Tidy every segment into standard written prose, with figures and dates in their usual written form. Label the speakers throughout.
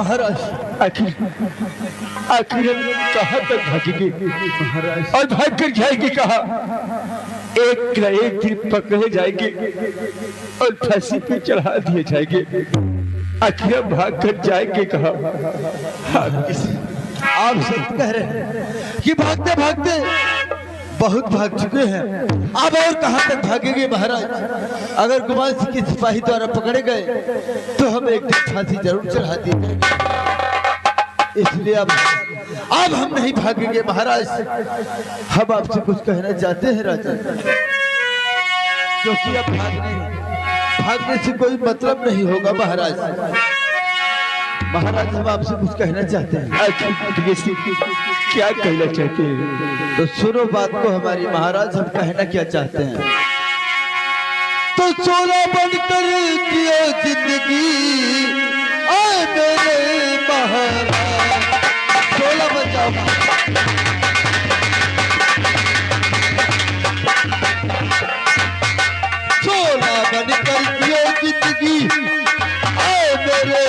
Speaker 1: महाराज
Speaker 2: आखिर आखिर कहाँ तक भागेंगे
Speaker 1: महाराज
Speaker 2: और भाग कर जाएंगे कहाँ? एक न एक दिन पकड़े जाएंगे और फांसी पे चढ़ा दिए जाएंगे। आखिर भाग कर जाएंगे कहाँ?
Speaker 1: आप सब कह रहे हैं कि भागते भागते बहुत भाग चुके हैं, अब और कहां तक भागेंगे महाराज? अगर गुमान सिंह के सिपाही द्वारा पकड़े गए तो हम एक दिन फांसी जरूर चढ़ा दी जाएगी। इसलिए अब हम नहीं भागेंगे महाराज। हम आपसे कुछ कहना चाहते हैं राजा, क्योंकि अब भागने से कोई मतलब नहीं होगा महाराज। महाराज हम आपसे कुछ कहना चाहते हैं।
Speaker 2: क्या कहना चाहते हैं?
Speaker 1: तो सुनो बात को हमारी महाराज। हम कहना क्या चाहते हैं तो सोना बनकर जियो जिंदगी आए मेरे महाराज। सोना बन जाओ, सोना बनकर जियो जिंदगी आए मेरे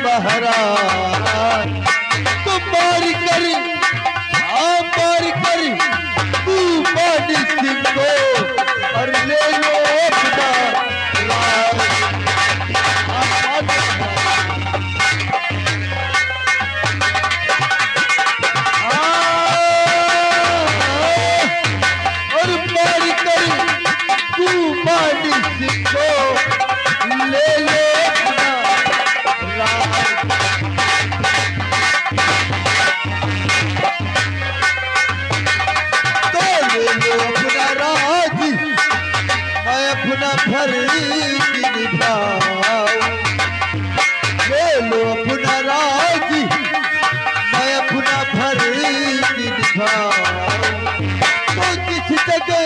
Speaker 1: महाराज। तो मार कर तू पानी सिंह को और ले लो अपना लाल। और मार कर तू पानी सिंह को ले लो अपना लाल। अपना फर्ज निभाऊं, ले लो अपना राज, मैं अपना फर्ज निभाऊं। तो जिस जगह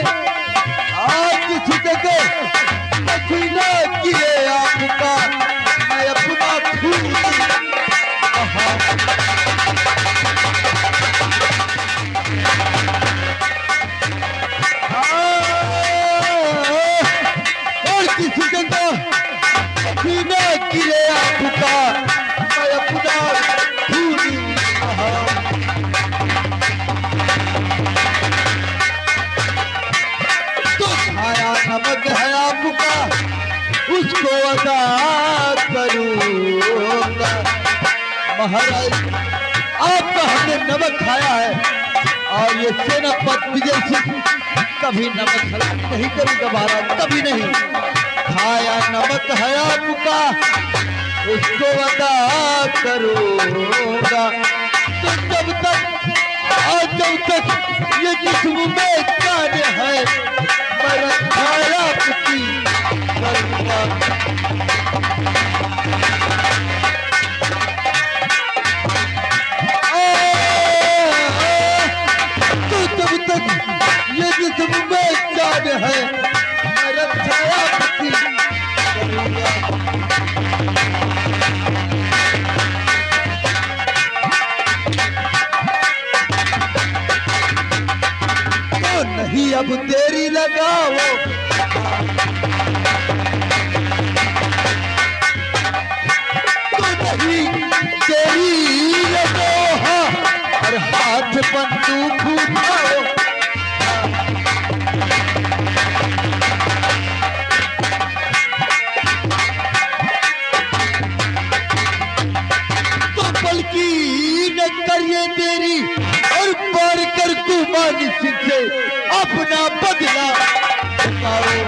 Speaker 1: पसीना किए आपका मैं अपना खून किए आपका मैं अपना खून तो खाया नमक है आपका उसको अदा करूंगा। महाराज आपका हमने नमक खाया है और ये सेनापति विजय सिंह कभी नमक हलाल नहीं करेगा महाराज, कभी नहीं। खाया नमक है आपका उसको अदा करूंगा। तो जब तक ये जिस्म में जान है मैं रखाया आपकी करूंगा। तो जब तक ये जिस्म में जान है मैं रखाया आपकी करूंगा। नहीं अब देरी लगाओ, तो नहीं देरी लगाओ और हाथ बंदूक उठाओ। तो बल्कि न करिए देरी और पार कर गुमान सिंह से अपना बदला उतारो।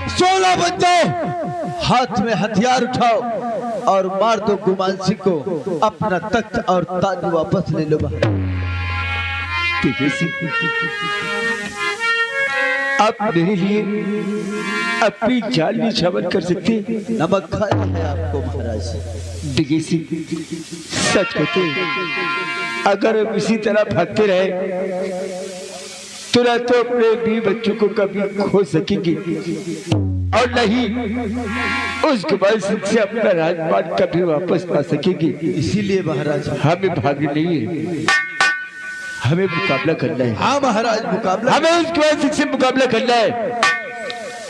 Speaker 1: सोना बन जाओ, हाथ में हथियार उठाओ और मार दो गुमान सिंह को। अपना तख्त और ताज वापस ले लो।
Speaker 2: आप मेरे लिए अपनी जान भी छावल कर सकते।
Speaker 1: नमक खाया है आपको महाराज।
Speaker 2: देखिए सच कहते, अगर हम इसी तरह भागते रहे तो ना तो अपने भी बच्चों को कभी खो सकेंगे और नहीं उस गुमान सिंह से अपना राजपाट कभी वापस पा सकेंगे।
Speaker 1: इसीलिए महाराज
Speaker 2: हमें भागना नहीं है, हमें मुकाबला करना है।
Speaker 1: हाँ महाराज, मुकाबला
Speaker 2: हमें उस कुमार सिंह से मुकाबला करना है।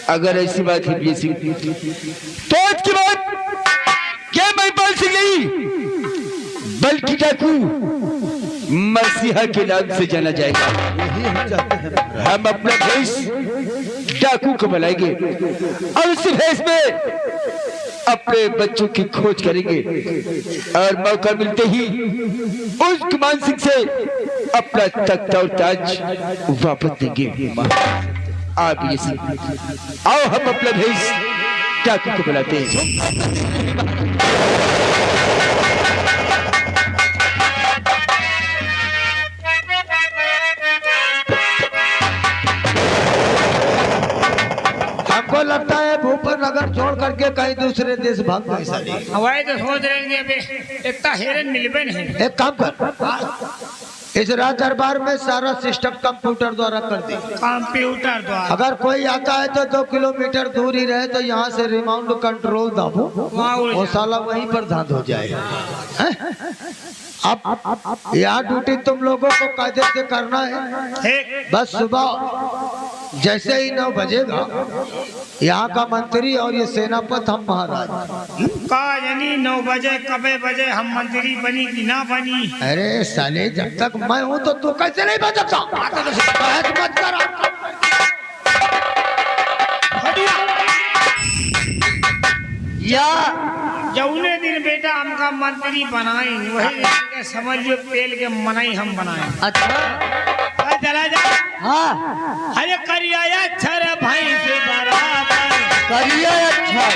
Speaker 2: अगर ऐसी बात है ये सिंह, तो आज की बात क्या महिपाल सिंह नहीं बल्कि डाकू मसीहा के नाम से जाना जाएगा।
Speaker 1: यही हम चाहते हैं महाराज।
Speaker 2: हम अपना भेष डाकू को बनाएंगे और उसी भेष में अपने बच्चों की खोज करेंगे और मौका मिलते ही उस कुमान सिंह से अपना तख्त और ताज वापस देंगे। आप ये आओ हम अपना भेष डाकू को बुलाते हैं।
Speaker 1: हमको लगता है भूपर नगर छोड़ करके कहीं दूसरे देश भाग गए साले।
Speaker 3: हवाई तो सोच रहे हैं अबे इतना हेरन मिलबे नहीं।
Speaker 1: एक काम कर, इस राज दरबार में सारा सिस्टम कंप्यूटर द्वारा कर दे।
Speaker 3: कंप्यूटर द्वारा
Speaker 1: अगर कोई आता है तो 2 किलोमीटर दूर ही रहे, तो यहाँ से रिमाउंड कंट्रोल दबो,
Speaker 3: वहाँ उड़
Speaker 1: वो
Speaker 3: जाए।
Speaker 1: साला वहीं पर धांध हो जाएगा। अब यहाँ ड्यूटी तुम लोगों को कायदे से करना है।
Speaker 3: ठीक
Speaker 1: बस सुबह जैसे ही 9 बजेगा यहाँ का मंत्री और ये सेनापति हम महाराज।
Speaker 3: का यानी 9 बजे कबे बजे हम मंत्री बनी कि ना बनी।
Speaker 1: अरे साले, जब तक मैं हूँ तो तू कैसे नहीं बन सकता? बहस मत कर।
Speaker 3: या जौने दिन बेटा हमका मंत्री बनाई वही दिन के समझ लो पेल के मनाई हम बनाए।
Speaker 1: अच्छा
Speaker 3: चला जा।
Speaker 1: हाँ,
Speaker 3: अरे करिया छर भाई से बराबर
Speaker 1: करिए अच्छा।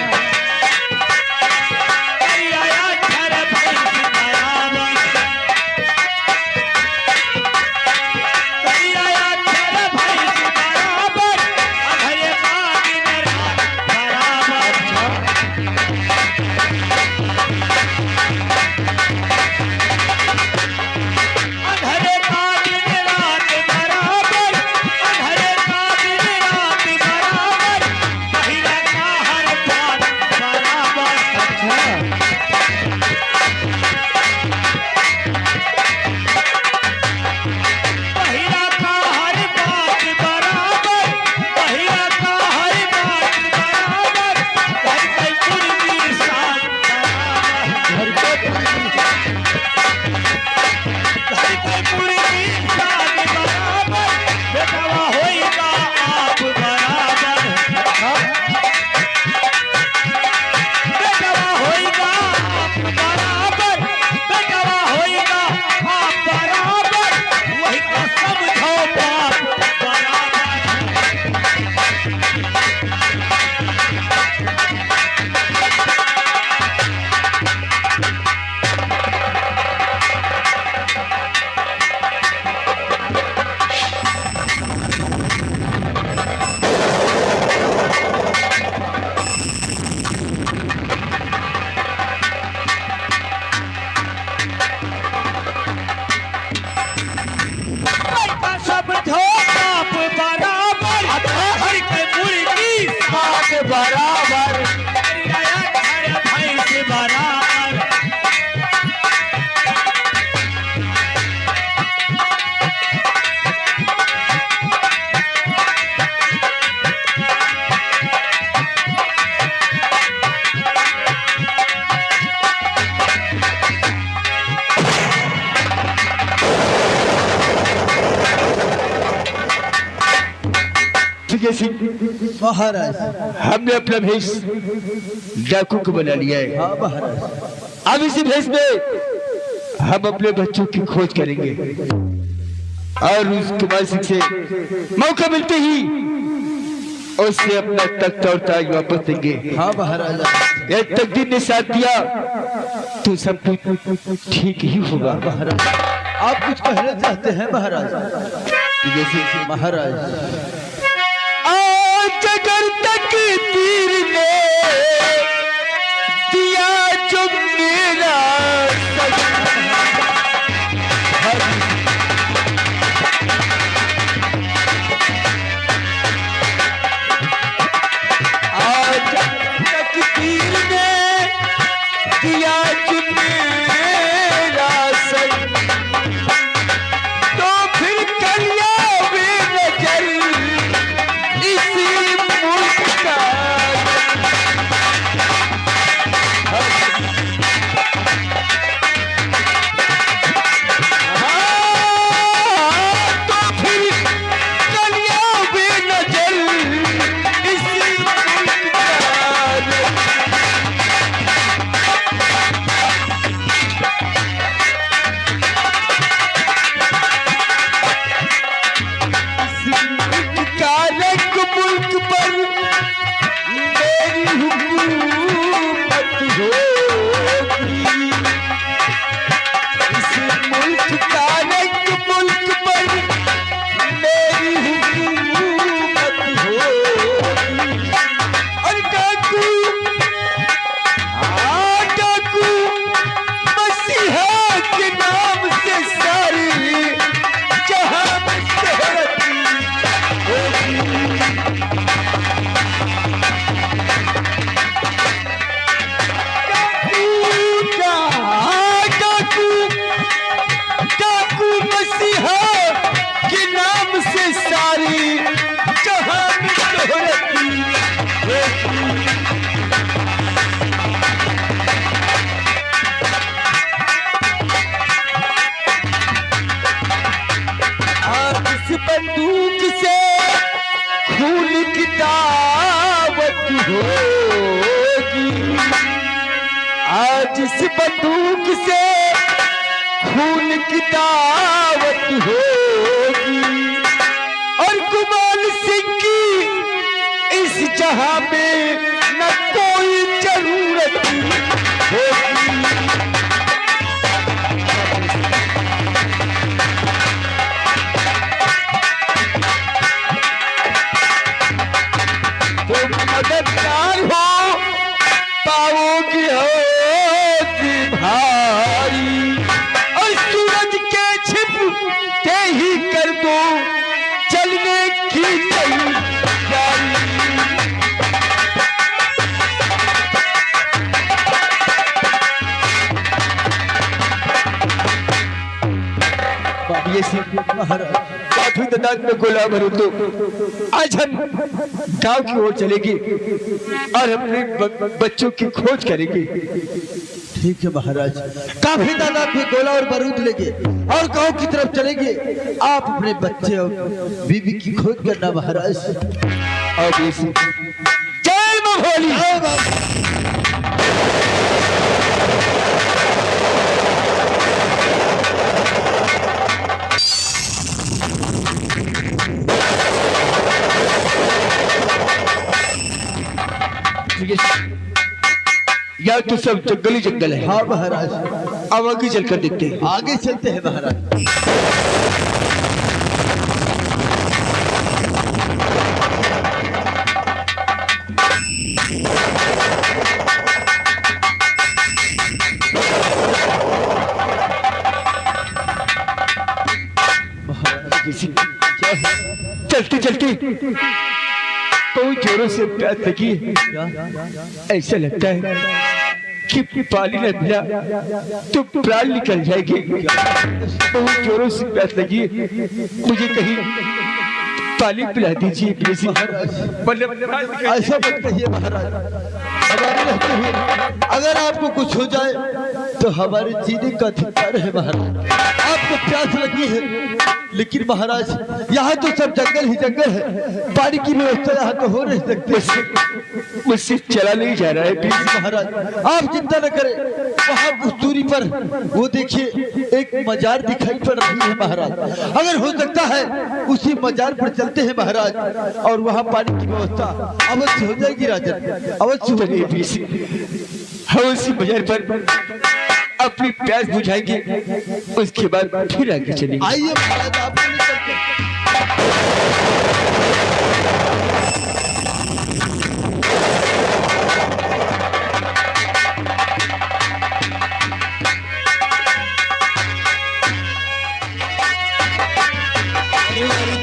Speaker 3: करिया छर भाई से बराबर करिया छर भाई से बराबर अरे का दिन रात बराबर अधरे का दिन रात बराबर अधरे का दिन रात बराबर पहिला का हर बात बराबर पहिला का हर बात बराबर पहिला का हर बात बराबर घर के पूरी साथ बराबर घर के पूरी साथ बराबर बेटवा होइगा आप बराबर बेटवा होइगा आप बराबर बेटवा होइगा आप बराबर वही का समझो बाप बराबर समझो बाप बराबर हर के मुर्गी साथ बराबर करिया छर भाई से बराबर
Speaker 2: ठीक है सिंह,
Speaker 1: महाराज।
Speaker 2: हमने अपना भेष डाकू को बना लिया है।
Speaker 1: हाँ महाराज।
Speaker 2: अब इसी भेष में हम अपने बच्चों की खोज करेंगे और उस कुमार सिंह से मौका मिलते ही उससे अपना तख्त और ताज वापस देंगे।
Speaker 1: हाँ महाराज।
Speaker 2: यह तकदीर ने साथ दिया तो सब कुछ ठीक ही होगा।
Speaker 1: महाराज, आप कुछ कहना चाहते हैं महाराज?
Speaker 2: जैसे
Speaker 1: महाराज,
Speaker 2: आज अगर तकदीर ने दिया जो मेरा आज तकदीर ने दिया जो मेरा सच तो मुल्क का रंग मुल्क पर मेरी हुकूमत होगी। और डाकू डाकू मसीहा के नाम से सारी जहां में शोहरत होगी। डाकू मसीहा के नाम से सारी जहां में शोहरत होगी। आज इस बंदूक से खून की दावत होगी। आज इस बंदूक से खून की दावत होगी। और गुमान सिंह की इस जहां में न कोई जरूरत होगी। तुम मददगार हो पाओगी होगी भारी। और सूरज के छिपते ही कर दो चलने की तैयारी। ये काफी तादाद में गोला भरूं तो आज हम गांव की ओर चलेंगे और अपने बच्चों की खोज करेंगे।
Speaker 1: ठीक है महाराज, काफी तादाद में गोला और बारूद लेंगे और गांव की तरफ चलेंगे। आप अपने बच्चे और बीवी की खोज करना महाराज।
Speaker 2: और जय महोली। या तो सब जंगली जंगल है।
Speaker 1: हाँ महाराज,
Speaker 2: अब आगे चलकर देखते हैं।
Speaker 1: आगे चलते हैं महाराज।
Speaker 2: चलते चलते तो जोरों से प्यास लगी है। ऐसा लगता है कि पानी न मिला तो प्राण निकल जाएगी। बहुत जोरों से प्यास लगी है, मुझे कहीं पानी पिला दीजिए प्लीज।
Speaker 1: ऐसा मत कहिए महाराज, हमारे रहते हुए अगर आपको कुछ हो जाए तो हमारे जीने का अधिकार है महाराज। आपको प्यास लगी है, लेकिन महाराज यहाँ तो सब जंगल ही जंगल है, पानी की व्यवस्था यहाँ तो हो नहीं सकती।
Speaker 2: मुझसे चला नहीं जा रहा है प्लीज
Speaker 1: महाराज, आप चिंता न करें। वहाँ उस दूरी पर वो देखिए एक मजार दिखाई पड़ रही है महाराज। अगर हो सकता है उसी मजार पर चलते हैं महाराज, और वहाँ पानी की व्यवस्था अवश्य हो जाएगी राजन, अवश्य हो जाएगी।
Speaker 2: हम उसी मजार पर अपनी प्यास बुझाएंगे, उसके बाद फिर आगे चलेंगे।
Speaker 1: आइए महाराज, आप चलते हैं।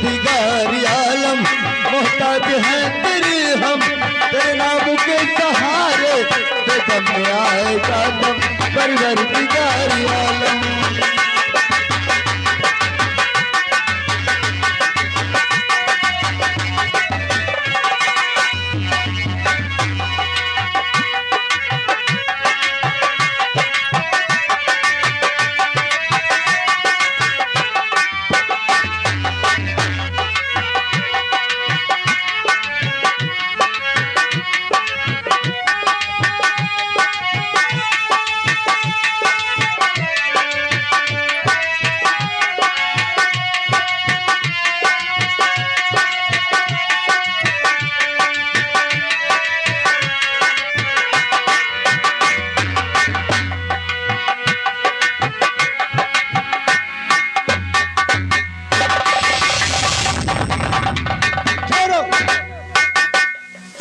Speaker 1: दिगारी आलम मोहताज है तेरे हम, तेरे नाम के सहारे दम में आएगा दम। परवरदिगारी आलम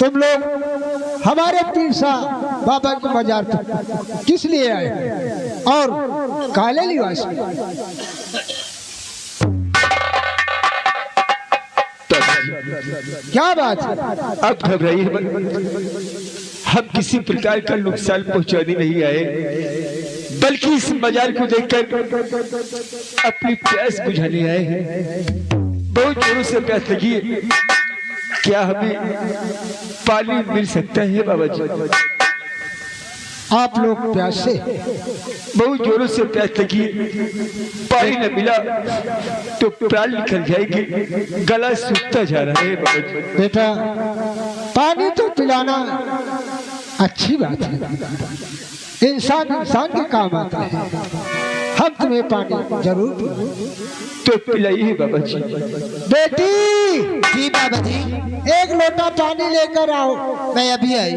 Speaker 2: तुम लोग हमारे पीर साहब बाबा के मजार पर किस लिए आए और काले लिबास में? क्या बात है?
Speaker 1: अब घबराइए मत। हम किसी प्रकार का नुकसान पहुंचाने नहीं आए, बल्कि इस मजार को देखकर अपनी प्यास बुझाने आए हैं। बहुत जोरों से प्यास लगी है। क्या हमें पानी मिल सकता है बाबा जी?
Speaker 2: आप लोग प्यासे?
Speaker 1: बहुत जोरों से प्यास लगी है। पानी न मिला तो प्राण निकल जाएगी। गला सूखता जा रहा है बाबा जी।
Speaker 2: बेटा, पानी तो पिलाना अच्छी बात है, इंसान इंसान के काम आता है। हम तुम्हें पानी जरूर पिलाएंगे।
Speaker 1: तो पिलाइए बाबा जी।
Speaker 2: बेटी,
Speaker 4: जी बाबा जी,
Speaker 2: एक लोटा पानी लेकर आओ।
Speaker 4: मैं अभी आई।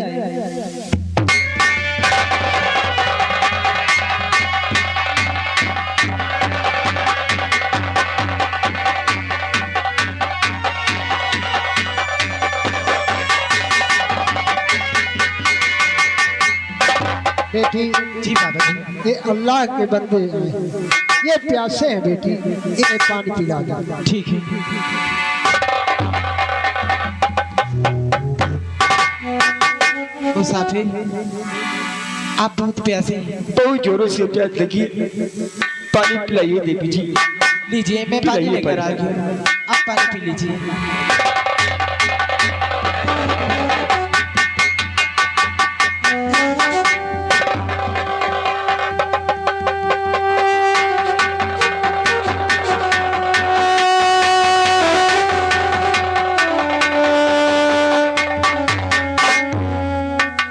Speaker 2: बेटी,
Speaker 4: जी बाबा जी,
Speaker 2: ये अल्लाह के बंदे हैं, ये प्यासे हैं बेटी, इन्हें पानी पिला दो।
Speaker 4: ठीक है। मुसाफिर, आप बहुत प्यासे हैं।
Speaker 1: बहुत जोरों से प्यास लगी। पानी पिलाइए देवी जी।
Speaker 4: लीजिए, मैं पानी
Speaker 1: पिलाइए
Speaker 4: लेकर आ
Speaker 1: पानी।
Speaker 4: गई हूँ। आप पानी पी लीजिए।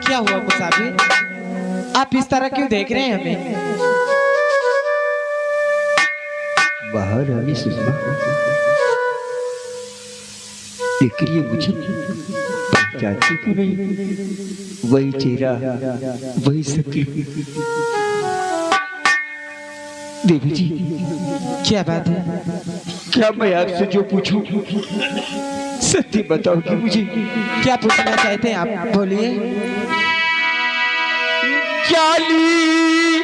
Speaker 4: क्या हुआ मुसाफिर, आप इस तरह क्यों देख रहे हैं हमें?
Speaker 2: बाहर आई सुषमा, लेकिन ये मुझे पहचानती क्यों नहीं? वही चेहरा, वही शक्ल। देवी जी,
Speaker 4: क्या बात है?
Speaker 1: क्या मैं आपसे जो पूछूं सत्य बताओगी मुझे?
Speaker 4: क्या पूछना चाहते हैं आप, बोलिए।
Speaker 1: जाली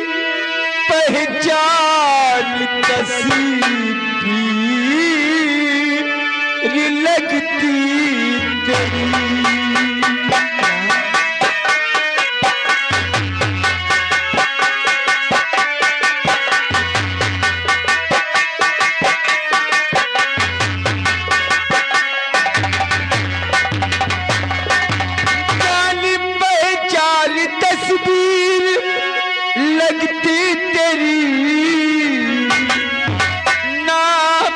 Speaker 1: पहचान तस्वीर लगती तेरी। जाली पहचान तस्वीर लगती तेरी। नाम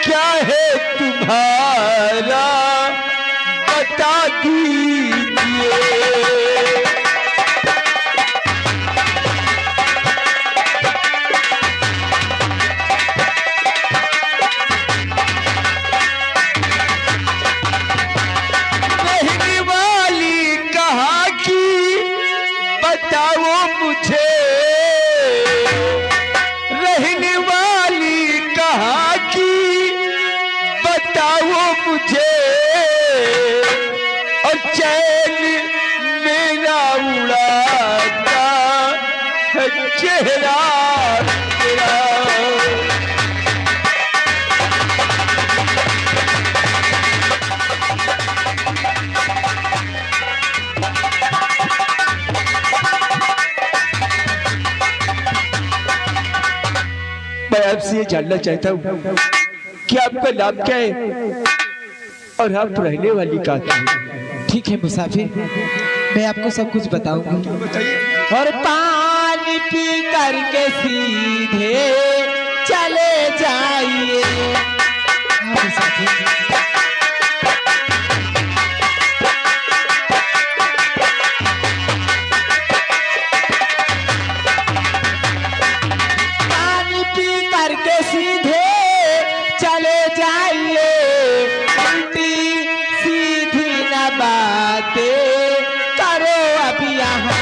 Speaker 1: क्या है तुम्हारा बता दीजिए। रहने वाली कहाँ की बताओ मुझे। रहने वाली कहाँ की बताओ मुझे। और चैन मेरा उड़ाता है चेहरा तेरा। मैं आपसे ये जानना चाहता हूँ कि आपका नाम क्या है और आप रहने वाली कहाँ की हैं?
Speaker 4: ठीक है मुसाफिर, मैं आपको सब कुछ बताऊंगी। और पानी पी करके सीधे चले जाइए। हाँ मुसाफिर, पानी पी करके सीधे चले जाइए। उल्टी सीधी न बातें करो अब यहाँ।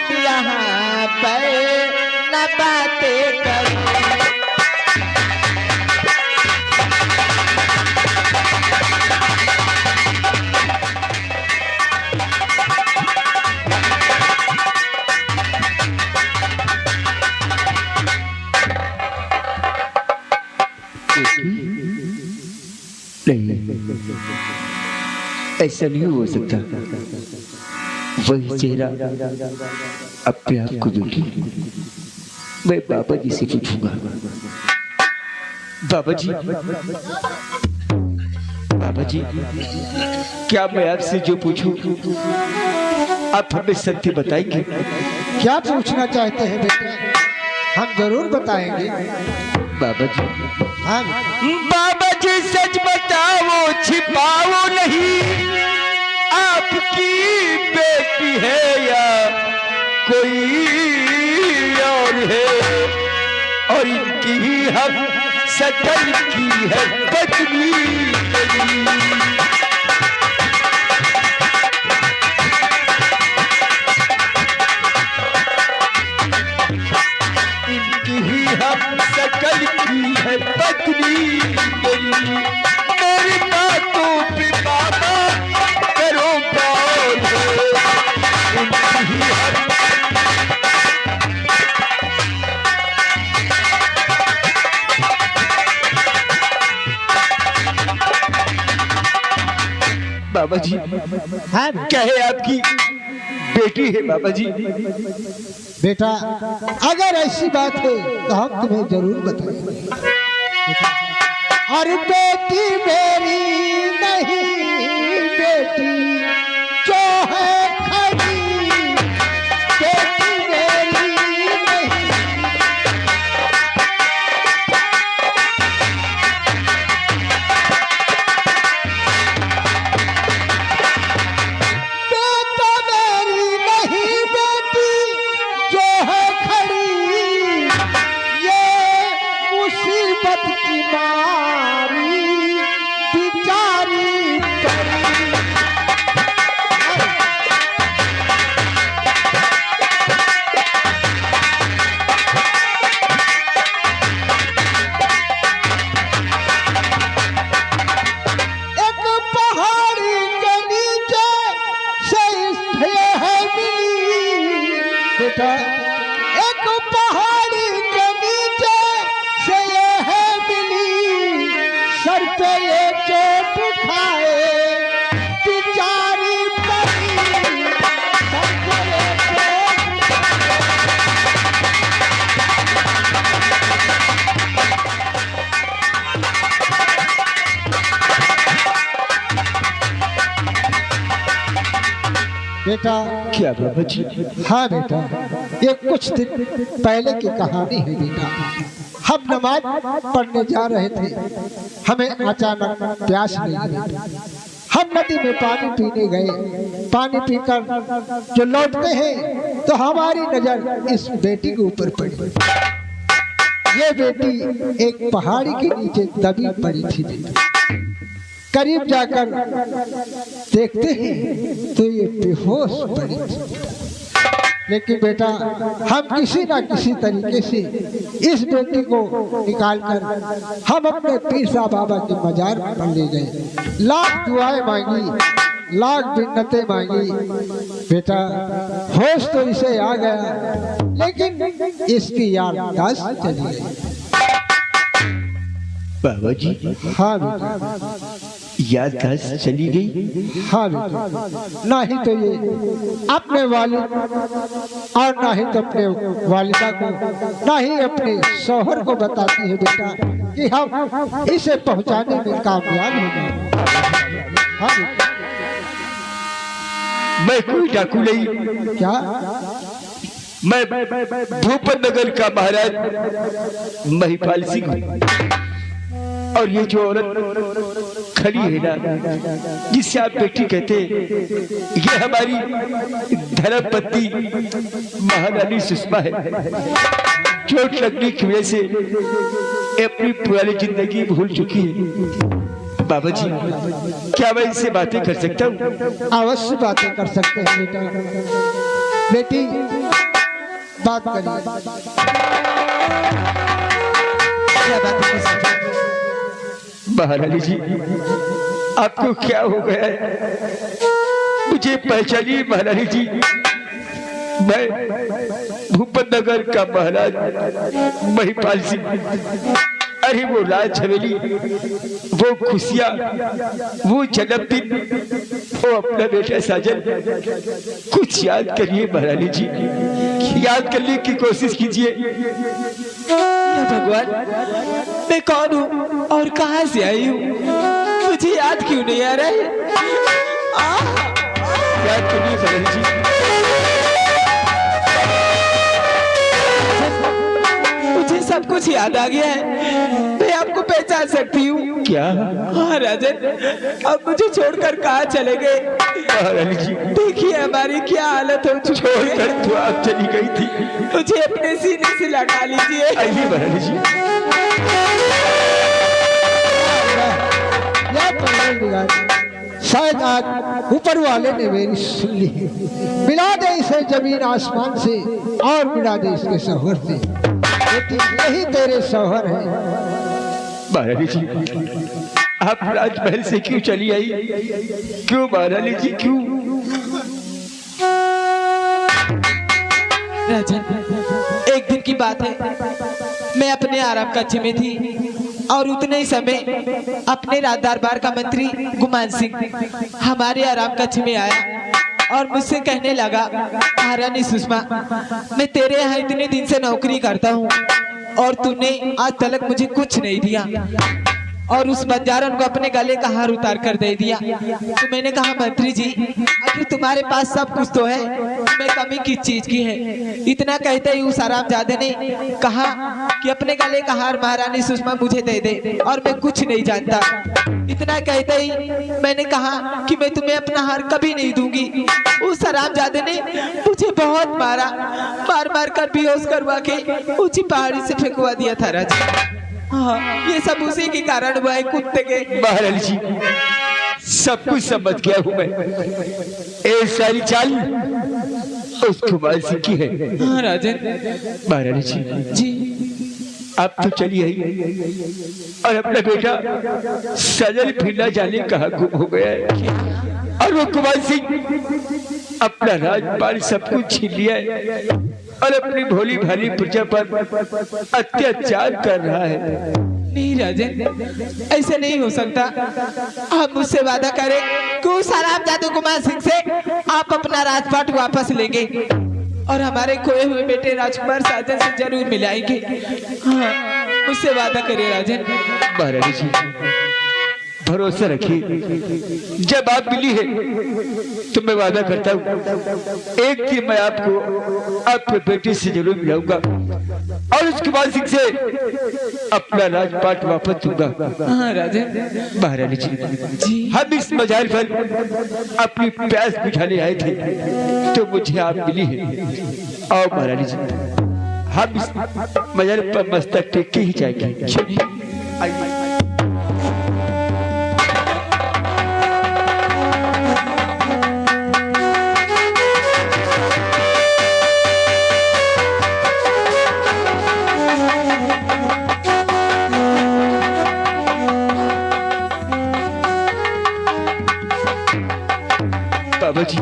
Speaker 4: तुम यहाँ पर न बातें करो।
Speaker 2: नहीं, ऐसा नहीं हो सकता। वही चेहरा अपने आप को बेटी, मैं बाबा जी से पूछूंगा। बाबा जी, बाबा जी, क्या मैं आपसे जो पूछूं आप हमें सत्य बताएंगे?
Speaker 1: क्या पूछना चाहते हैं बेटा? हम जरूर बताएंगे।
Speaker 2: बाबा जी,
Speaker 1: हाँ
Speaker 2: बाबा जी सच बताओ, छिपाओ नहीं, आपकी बेटी है या कोई और है? और इनकी ही हम सकल की है पत्नी। इनकी ही हम सकल की है पत्नी। मेरी बातों पे बाबा करो गौर, इनकी ही हम। बाबा जी,
Speaker 1: हाँ
Speaker 2: क्या है आपकी बेटी है बाबा जी?
Speaker 1: बेटा, अगर ऐसी बात है तो हम तुम्हें जरूर बताएंगे। और बेटी मेरी नहीं, बेटी जो है खड़ी, बेटी मेरी नहीं। बेटा मेरी नहीं, बेटी जो है खड़ी, ये मुसीबत की मारी बिचारी पड़ी। एक पहाड़ी के नीचे से है मिली, बेटा एक पहाड़ी के नीचे से ये है मिली, सर पे ये चोट खाए बिचारी पड़ी, सर पे ये चोट बेटा।
Speaker 2: क्या बाबा जी?
Speaker 1: हाँ बेटा, ये कुछ दिन पहले की कहानी है बेटा। हम नमाज पढ़ने जा रहे थे, हमें अचानक प्यास लगी। हम नदी में पानी पीने गए। पानी पीकर जो लौटते हैं तो हमारी नजर इस बेटी के ऊपर पड़ी। ये बेटी एक पहाड़ी के नीचे दबी पड़ी थी बेटा। करीब जाकर देखते हैं तो ये बेहोश पड़ी थी। लेकिन बेटा, हम किसी ना किसी तरीके से इस बेटी को निकालकर हम अपने पीर साहब बाबा के मजार पर ले गए। लाख दुआएं मांगी, लाख बिन्नतें मांगी। बेटा, होश तो इसे आ गया, लेकिन इसकी याददाश्त चली गई।
Speaker 2: बाबा जी,
Speaker 1: हाँ बेटा,
Speaker 2: याददाश्त चली गई?
Speaker 1: हाँ बेटा, ना ही तो ये अपने वालिद और ना ही तो अपने वालिदा को, ना ही अपने शौहर को बताती है बेटा कि हम इसे पहुंचाने में कामयाब हो गए। हाँ बेटा।
Speaker 2: मैं कोई डाकू नहीं,
Speaker 1: क्या?
Speaker 2: मैं भूपन नगर का महाराज महिपाल सिंह हूँ। और ये जो औरत खड़ी है ना, जिससे आप बेटी कहते, ये हमारी धर्मपत्नी महारानी सुषमा है। चोट लगने की वजह से अपनी पुरानी जिंदगी भूल चुकी है। बाबा जी, क्या मैं इनसे बातें कर सकता हूँ?
Speaker 1: अवश्य बातें कर सकते हैं बेटा।
Speaker 5: बेटी बात करिए।
Speaker 4: क्या बात है साजन?
Speaker 2: महारानी जी, आपको क्या हो गया है? मुझे पहचानिए महारानी जी, मैं भूपत नगर का महाराज महिपाल सिंह। अरे वो राज हवेली, वो खुशियाँ, वो जन्मदिन, वो अपना बेटा साजन, कुछ याद करिए महारानी जी, याद करने की कोशिश कीजिए।
Speaker 4: या भगवान, मैं कौन हूँ और कहाँ से आई हूँ? मुझे याद क्यों नहीं आ रहा है?
Speaker 2: याद करिए महारानी जी।
Speaker 4: मुझे सब कुछ याद आ गया है, मैं आपको पहचान सकती हूँ।
Speaker 2: क्या?
Speaker 4: हाँ राजन, अब मुझे छोड़कर कहाँ चले गए?
Speaker 2: महारानी जी,
Speaker 4: देखिए हमारी क्या हालत हो चुकी है।
Speaker 2: छोड़कर तो आप चली गई थी।
Speaker 4: मुझे अपने सीने से लगा लीजिए।
Speaker 2: आइए महारानी जी।
Speaker 5: या परवरदिगार, शायद आज ऊपर वाले ने मेरी सुन ली है। मिला दे इसे जमीन आसमान से और मिला दे इसके शौहर से। बेटी यही तेरे शौहर है।
Speaker 2: महारानी जी, आप राजमहल से क्यों चली आई? क्यों महारानी जी, क्यों?
Speaker 4: राजन, एक दिन की बात है, मैं अपने आराम कक्ष में थी और उतने ही समय अपने राज दरबार का मंत्री गुमान सिंह हमारे आराम कक्ष में आया और मुझसे कहने लगा, महारानी सुषमा, मैं तेरे यहाँ इतने दिन से नौकरी करता हूँ और तूने आज तक मुझे कुछ नहीं दिया और उस बंजारन को अपने गले का हार उतार कर दे दिया। तो मैंने कहा, मंत्री जी, आखिर तुम्हारे पास सब कुछ तो है, तुम्हें कमी किस चीज की है? इतना कहते ही उस आरामजादे ने कहा कि अपने गले का हार महारानी सुषमा मुझे दे दे और मैं कुछ नहीं जानता। इतना कहते ही मैंने कहा कि मैं तुम्हें अपना हार कभी नहीं दूंगी। उस आरामजादे ने मुझे बहुत मारा, मार मार कर बेहोश करवा के ऊंची पहाड़ी से फेंकवा दिया था राजा। हाँ, ये सब उसी के कारण हुआ है, कुत्ते के।
Speaker 2: महारानी जी, सब कुछ समझ गया हूँ मैं। ये सारी चाल उस कुमार सिंह की है।
Speaker 4: हाँ राजन।
Speaker 2: महारानी जी,
Speaker 4: जी,
Speaker 2: आप तो चली आई और अपना बेटा सजल फिर न जाने कहाँ गुम हो गया है और वो कुमार सिंह अपना राजपाल सब कुछ छीन लिया है और अपनी भोली भाली प्रजा पर अत्याचार कर रहा है।
Speaker 4: नहीं राजन, ऐसे नहीं हो सकता। आप मुझसे वादा करें कि उस आरामजादे कुमार सिंह से आप अपना राजपाट वापस लेंगे और हमारे खोए हुए बेटे राजकुमार साजन से जरूर मिलाएंगे। हाँ, मुझसे वादा करें राजन।
Speaker 2: महारानी जी, भरोसा रखिए, जब आप मिली है तो मैं वादा करता हूँ एक दिन मैं आपको आपके बेटे से जरूर मिलाऊंगा और उस कुमार सिंह से अपना राजपाट वापस दूंगा।
Speaker 4: हाँ राजन।
Speaker 2: महारानी जी,
Speaker 4: जी,
Speaker 2: हम इस मजार पर अपनी प्यास बुझाने आए थे तो मुझे आप मिली है। और महारानी जी, हम इस मजार पर मस्तक टेक के ही जाएंगे। आइए। बाबा जी,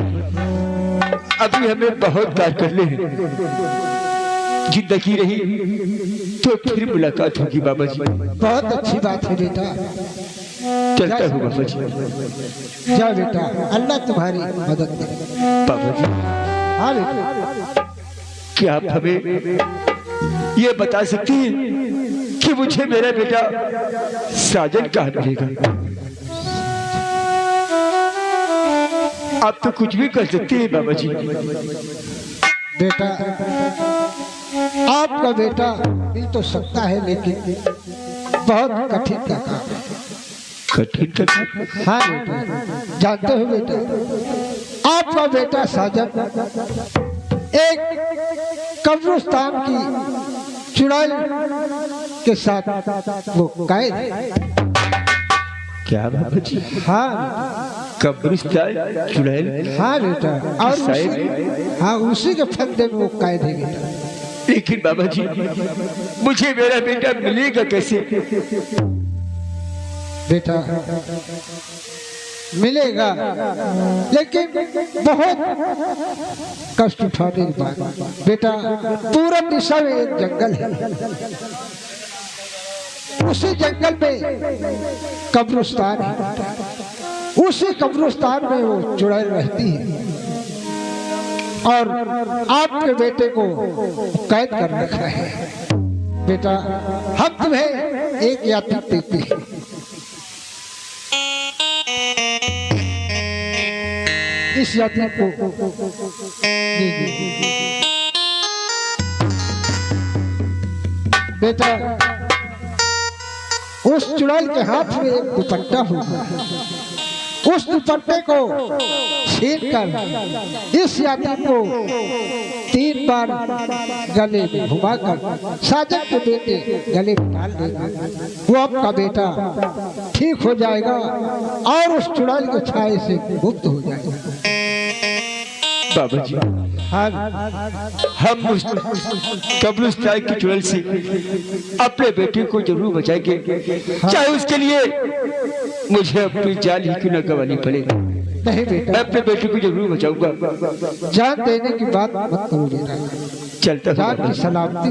Speaker 2: अभी हमें बहुत प्यार करने हैं, जिंदगी रही तो फिर मुलाकात होगी बाबा जी।
Speaker 5: बहुत अच्छी बात है बेटा।
Speaker 2: चलता हूँ बाबा जी।
Speaker 5: जा बेटा, अल्लाह तुम्हारी मदद करे।
Speaker 2: बाबा जी,
Speaker 5: हाँ बेटा।
Speaker 2: क्या आप हमें ये बता सकती हैं कि मुझे मेरा बेटा साजन कहाँ मिलेगा? आप तो कुछ भी कर सकते हैं बाबा जी।
Speaker 5: बेटा, आपका बेटा मिल तो सकता है लेकिन बहुत कठिन का काम है।
Speaker 2: कठिन का?
Speaker 5: हाँ बेटा, जानते हो बेटा, आपका बेटा साजन एक कब्रिस्तान की चुड़ैल के साथ वो कैद है।
Speaker 2: क्या बाबा जी?
Speaker 5: हाँ,
Speaker 2: कब्रिस्तान चुड़ैल।
Speaker 5: हाँ बेटा, और
Speaker 2: शायद
Speaker 5: हाँ उसी के फंदे में वो कैद है बेटा।
Speaker 2: लेकिन बाबा जी मुझे मेरा बेटा मिलेगा कैसे?
Speaker 5: बेटा मिलेगा, लेकिन बहुत कष्ट उठाने के बाद। बेटा पूरब दिशा में एक जंगल है, उसी जंगल में कब्रिस्तान है, उसी कब्रिस्तान में वो चुड़ैल रहती है और आपके बेटे को कैद कर रखा है। बेटा हम तुम्हें एक यात्री देते हैं, इस यात्री को लीजिए। बेटा उस चुड़ैल के हाथ में एक दुपट्टा होगा, उस दुपट्टे को छीन कर इस यात्री को 3 बार गले में घुमाकर साजन के बेटे गले में डाल देगा। वो आपका बेटा ठीक हो जाएगा और उस चुड़ैल के छाए से मुक्त हो जाएगा।
Speaker 2: बाबा जी
Speaker 5: हाँ
Speaker 2: हम उस कब्रिस्तान की चुड़ैल से अपने बेटे को जरूर बचाएंगे, चाहे उसके लिए मुझे अपनी जान ही क्यों न गंवानी पड़े।
Speaker 5: नहीं बेटा,
Speaker 2: मैं अपने बेटे को जरूर बचाऊंगा।
Speaker 5: जान देने की बात मत करो बेटा,
Speaker 2: चलता
Speaker 5: जान
Speaker 2: हूँ।
Speaker 5: की सलामती।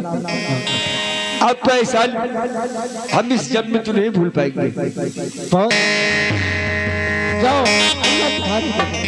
Speaker 2: आपका एहसान हम इस जन्म में तो नहीं भूल पाएंगे।
Speaker 5: बहुत जाओ, अल्लाह तुम्हारी मदद।